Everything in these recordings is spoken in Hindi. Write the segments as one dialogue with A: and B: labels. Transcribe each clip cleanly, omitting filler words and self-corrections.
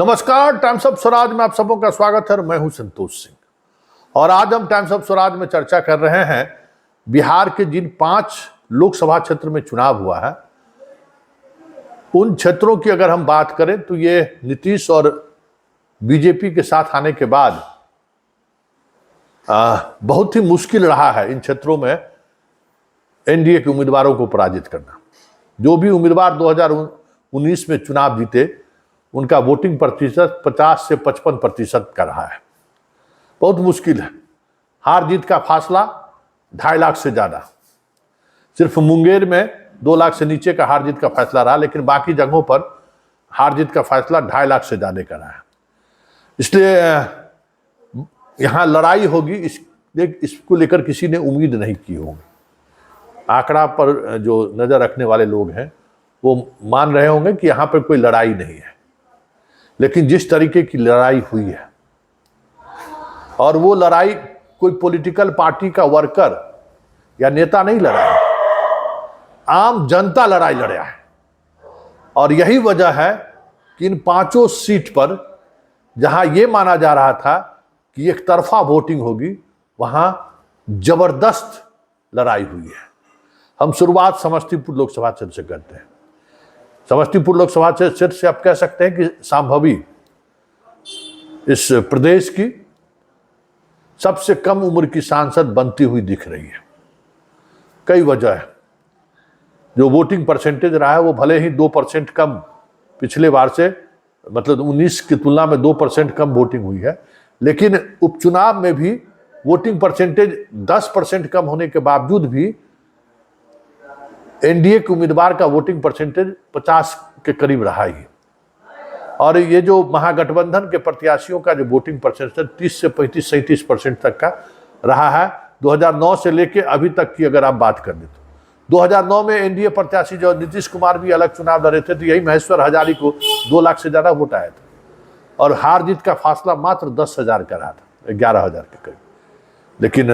A: नमस्कार, टाइम्स ऑफ स्वराज में आप सबों का स्वागत है और मैं हूं संतोष सिंह। और आज हम टाइम्स ऑफ स्वराज में चर्चा कर रहे हैं बिहार के जिन 5 लोकसभा क्षेत्र में चुनाव हुआ है उन क्षेत्रों की अगर हम बात करें तो ये नीतीश और बीजेपी के साथ आने के बाद बहुत ही मुश्किल रहा है इन क्षेत्रों में एनडीए के उम्मीदवारों को पराजित करना। जो भी उम्मीदवार 2019 में चुनाव जीते उनका वोटिंग प्रतिशत 50 से 55% का रहा है। बहुत मुश्किल है। हार जीत का फासला 2.5 लाख से ज्यादा। सिर्फ मुंगेर में 2 लाख से नीचे का हार जीत का फैसला रहा, लेकिन बाकी जगहों पर हार जीत का फैसला 2.5 लाख से ज्यादा का रहा है। इसलिए यहां लड़ाई होगी, इसको लेकर किसी ने उम्मीद नहीं की होगी। आंकड़ा पर जो नजर रखने वाले लोग हैं वो मान रहे होंगे कि यहां पर कोई लड़ाई नहीं है, लेकिन जिस तरीके की लड़ाई हुई है और वो लड़ाई कोई पॉलिटिकल पार्टी का वर्कर या नेता नहीं लड़ा है, आम जनता लड़ाई लड़ा है। और यही वजह है कि इन 5 सीट पर जहां ये माना जा रहा था कि एक तरफा वोटिंग होगी, वहां जबरदस्त लड़ाई हुई है। हम शुरुआत समस्तीपुर लोकसभा क्षेत्र से करते हैं। समस्तीपुर लोकसभा क्षेत्र से आप कह सकते हैं कि संभवी इस प्रदेश की सबसे कम उम्र की सांसद बनती हुई दिख रही है। कई वजह है। जो वोटिंग परसेंटेज रहा है वो भले ही 2% कम पिछले बार से, मतलब 19 की तुलना में 2% कम वोटिंग हुई है, लेकिन उपचुनाव में भी वोटिंग परसेंटेज 10% कम होने के बावजूद भी एनडीए के उम्मीदवार का वोटिंग परसेंटेज 50 के करीब रहा ही। और ये जो महागठबंधन के प्रत्याशियों का जो वोटिंग परसेंटेज 30 से 35-37% तक का रहा है 2009 से लेके अभी तक की अगर आप बात कर ले तो 2009 में एनडीए प्रत्याशी जो नीतीश कुमार भी अलग चुनाव लड़े थे तो यही महेश्वर हजारी को 2 लाख से ज्यादा वोट आया था और हार जीत का फासला मात्र 10,000 का रहा था, 11,000 के करीब। लेकिन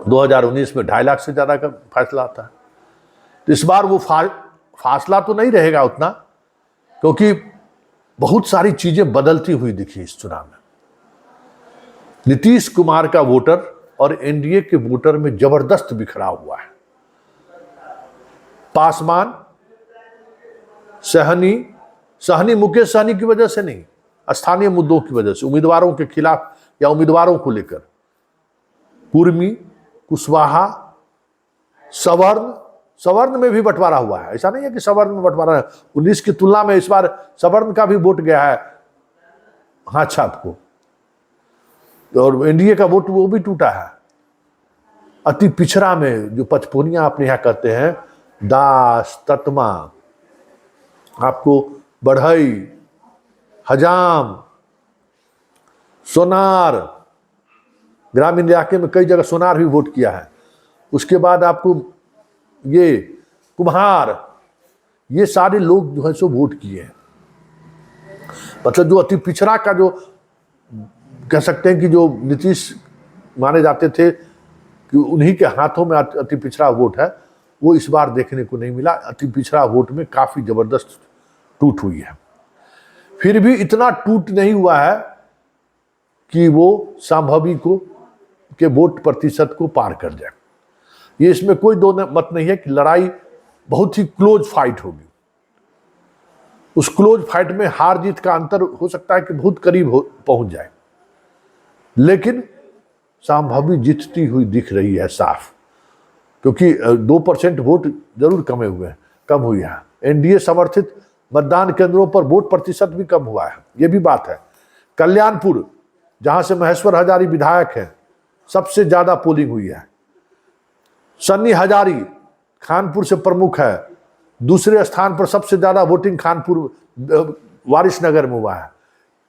A: 2019 में 2.5 लाख से ज्यादा का फैसला आता है। तो इस बार वो फासला तो नहीं रहेगा उतना, क्योंकि बहुत सारी चीजें बदलती हुई दिखी इस चुनाव में। नीतीश कुमार का वोटर और एनडीए के वोटर में जबरदस्त बिखराव हुआ है। पासवान, सहनी मुकेश सहनी की वजह से नहीं, स्थानीय मुद्दों की वजह से, उम्मीदवारों के खिलाफ या उम्मीदवारों को लेकर कुर्मी, कुशवाहा, सवर्ण में भी बंटवारा हुआ है। ऐसा नहीं है कि सवर्ण में बंटवारा है। 19 की तुलना में इस बार सवर्ण का भी वोट गया है हाथ छाप को, और एनडीए का वोट वो भी टूटा है। अति पिछड़ा में जो पचपोनिया अपने यहां कहते हैं, दास, ततमा, आपको बढ़ई, हजाम, सोनार, ग्रामीण इलाके में कई जगह सोनार भी वोट किया है। उसके बाद आपको ये कुम्हार, ये सारे लोग जो है सो वोट किए हैं। मतलब जो अति पिछड़ा का जो कह सकते हैं कि जो नीतीश माने जाते थे कि उन्हीं के हाथों में अति पिछड़ा वोट है, वो इस बार देखने को नहीं मिला। अति पिछड़ा वोट में काफी जबरदस्त टूट हुई है। फिर भी इतना टूट नहीं हुआ है कि वो संभवी को के वोट प्रतिशत को पार कर जाए। ये इसमें कोई दो मत नहीं है कि लड़ाई बहुत ही क्लोज फाइट होगी। उस क्लोज फाइट में हार जीत का अंतर हो सकता है कि बहुत करीब पहुंच जाए, लेकिन संभवी जीतती हुई दिख रही है साफ, क्योंकि 2% वोट जरूर कम हुई है। एनडीए समर्थित मतदान केंद्रों पर वोट प्रतिशत भी कम हुआ है, ये भी बात है। कल्याणपुर, जहां से महेश्वर हजारी विधायक है, सबसे ज्यादा पोलिंग हुई है। सन्नी हजारी खानपुर से प्रमुख है, दूसरे स्थान पर सबसे ज्यादा वोटिंग खानपुर वारिसनगर में हुआ है।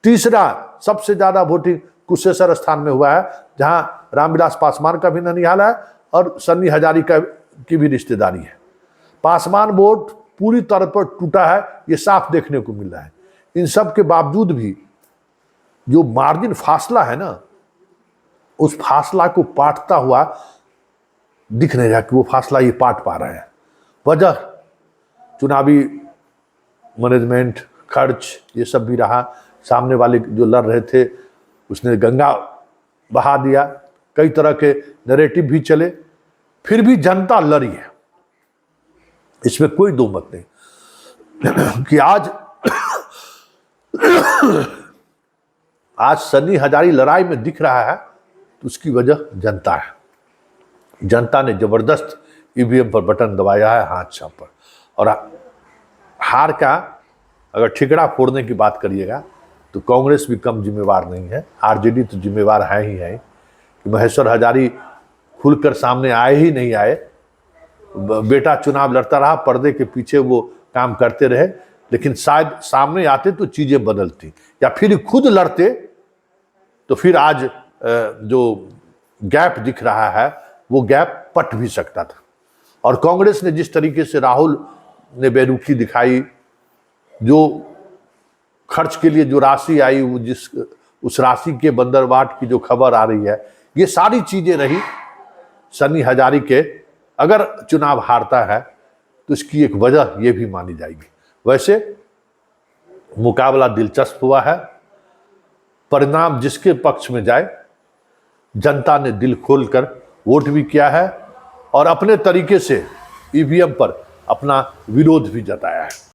A: तीसरा सबसे ज्यादा वोटिंग कुशेश्वर स्थान में हुआ है, जहां रामविलास पासवान का भी ननिहाल है और सन्नी हजारी की भी रिश्तेदारी है। पासवान वोट पूरी तरह पर टूटा है, ये साफ देखने को मिल रहा है। इन सब के बावजूद भी जो मार्जिन फासला है ना, उस फासला को पाटता हुआ दिख नहीं रहा कि वो फासला ये पाट पा रहे हैं। वजह चुनावी मैनेजमेंट खर्च ये सब भी रहा। सामने वाले जो लड़ रहे थे उसने गंगा बहा दिया, कई तरह के नैरेटिव भी चले, फिर भी जनता लड़ी है, इसमें कोई दो मत नहीं कि आज सन्नी हजारी लड़ाई में दिख रहा है तो उसकी वजह जनता है। जनता ने जबरदस्त ईवीएम पर बटन दबाया है, हाथ छाप पर। और हार का अगर ठिकरा फोड़ने की बात करिएगा तो कांग्रेस भी कम जिम्मेवार नहीं है, आरजेडी तो जिम्मेवार है ही है कि महेश्वर हजारी खुलकर सामने आए ही नहीं आए। बेटा चुनाव लड़ता रहा, पर्दे के पीछे वो काम करते रहे, लेकिन शायद सामने आते तो चीजें बदलती, या फिर खुद लड़ते तो फिर आज जो गैप दिख रहा है वो गैप पट भी सकता था। और कांग्रेस ने जिस तरीके से राहुल ने बेरुखी दिखाई, जो खर्च के लिए जो राशि आई उस राशि के बंदरबाट की जो खबर आ रही है, ये सारी चीजें रही सन्नी हजारी के अगर चुनाव हारता है तो इसकी एक वजह यह भी मानी जाएगी। वैसे मुकाबला दिलचस्प हुआ है, परिणाम जिसके पक्ष में जाए जनता ने दिल खोलकर वोट भी किया है और अपने तरीके से ईवीएम पर अपना विरोध भी जताया है।